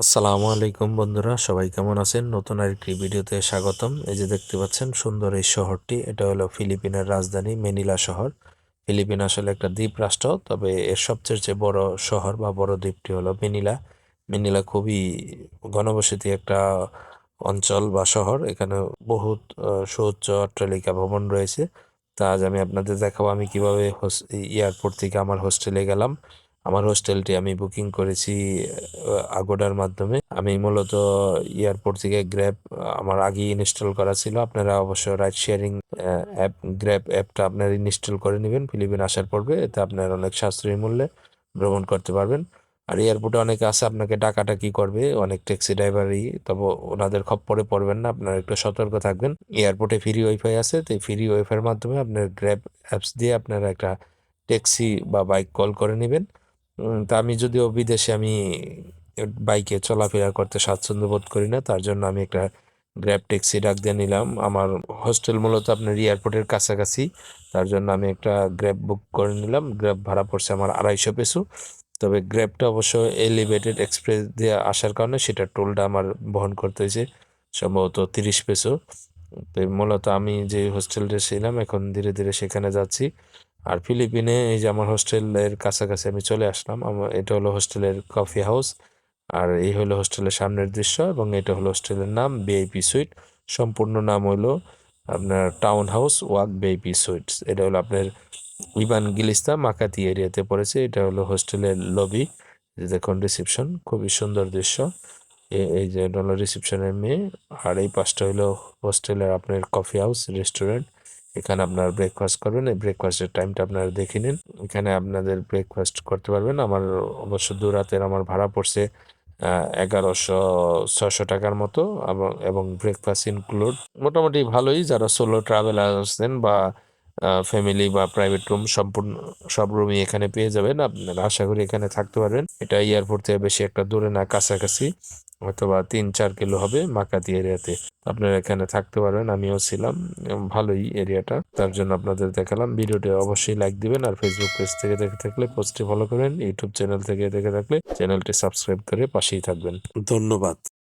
আসসালামু আলাইকুম বন্ধুরা, সবাই কেমন আছেন? নতুন আরেকটি ভিডিওতে স্বাগতম। এই যে দেখতে পাচ্ছেন সুন্দর এই শহরটি, এটা হলো ফিলিপিনের রাজধানী মেনিলা শহর। ফিলিপিন আসলে একটা দ্বীপ রাষ্ট্র, তবে এর সবচেয়ে যে বড় শহর বা বড় দ্বীপটি হলো মেনিলা। মেনিলা খুবই ঘনবসতি একটা অঞ্চল বা শহর। এখানে বহুত সুউচ্চ অট্টালিকা ভবন রয়েছে। তা আজ আমি আপনাদের দেখাবো আমি কিভাবে এয়ারপোর্ট থেকে আমার হোস্টেলে গেলাম। আমার হোস্টেলটি আমি বুকিং করেছি আগোডার মাধ্যমে। আমি মূলত এয়ারপোর্ট থেকে গ্র্যাব আমার আগেই ইনস্টল করা ছিল। আপনারা অবশ্য রাইড শেয়ারিং অ্যাপ গ্র্যাব অ্যাপটা আপনার ইনস্টল করে নেবেন ফিলিপিন আসার পূর্বে। এতে আপনার অনেক সাশ্রয়ী মূল্যে ভ্রমণ করতে পারবেন। আর এয়ারপোর্টে অনেকে আছে আপনাকে ডাকাডাকি করবে, অনেক ট্যাক্সি ড্রাইভারই, তবে ওনাদের খপ্পরে পড়বেন না, আপনারা একটু সতর্ক থাকবেন। এয়ারপোর্টে ফ্রি ওয়াইফাই আছে, তো এই ফ্রি ওয়াইফাইয়ের মাধ্যমে আপনার গ্র্যাব অ্যাপস দিয়ে আপনারা একটা ট্যাক্সি বা বাইক কল করে নেবেন। তা আমি যদিও বিদেশে আমি বাইকে চলাফেরা করতে স্বাচ্ছন্দ্য বোধ করি না, তার জন্য আমি একটা গ্র্যাব ট্যাক্সি ডাক দিয়ে নিলাম। আমার হোস্টেল মূলত আপনার এয়ারপোর্টের কাছাকাছি, তার জন্য আমি একটা গ্র্যাব বুক করে নিলাম। গ্র্যাব ভাড়া পড়ছে আমার 250 পেসো। তবে গ্র্যাবটা অবশ্য এলিভেটেড এক্সপ্রেস দিয়ে আসার কারণে সেটা টোলটা আমার বহন করতে হয়েছে সম্ভবত 30 পেসো। তো মূলত আমি যে হোস্টেলটা ছিলাম এখন ধীরে ধীরে সেখানে যাচ্ছি। আর ফিলিপিনে এই যে আমার হোস্টেলের কাছাকাছি আমি চলে আসলাম। এটা হলো হোস্টেলের কফি হাউস। আর এই হলো হোস্টেলের সামনের দৃশ্য, এবং এটা হলো হোস্টেলের নাম ভিআইপি সুইট। সম্পূর্ণ নাম হলো আপনার town house walk VIP sweets. এটা হলো আপনার ইভানগেলিস্তা মাকাতি এরিয়াতে পড়েছে। এটা হলো হোস্টেলের লবি। দেখুন রিসেপশন, খুবই সুন্দর দৃশ্য। এই যে এটা হলো রিসেপশনের মেয়ে। আর এই পাশটা হলো হোস্টেলের আপনার কফি হাউস রেস্টুরেন্ট। এখানে আপনার ব্রেকফাস্ট করবেন, এই ব্রেকফাস্টের টাইমটা আপনারা দেখে নিন। এখানে আপনাদের ব্রেকফাস্ট করতে পারবেন। আমার অবশ্য দু রাতের আমার ভাড়া পড়ছে 1100-600 টাকার মতো, এবং ব্রেকফাস্ট ইনক্লুড। মোটামুটি ভালোই, যারা সোলো ট্রাভেলার আছেন বা ফ্যামিলি বা প্রাইভেট রুম, সম্পূর্ণ সব রুমই এখানে পেয়ে যাবেন। আপনারা আশা করি এখানে থাকতে পারবেন। এটা এয়ারপোর্ট থেকে বেশি একটা দূরে না, কাছাকাছি, অথবা 3-4 কিলো হবে মাকাতি এরিয়াতে। আপনারা এখানে থাকতে পারবেন, আমিও ছিলাম। ভালোই এরিয়াটা, তার জন্য আপনাদের দেখালাম। ভিডিওটি অবশ্যই লাইক দিবেন, আর ফেসবুক পেজ থেকে দেখে থাকলে পেজটি ফলো করেন, ইউটিউব চ্যানেল থেকে দেখে থাকলে চ্যানেলটি সাবস্ক্রাইব করে পাশেই থাকবেন। ধন্যবাদ।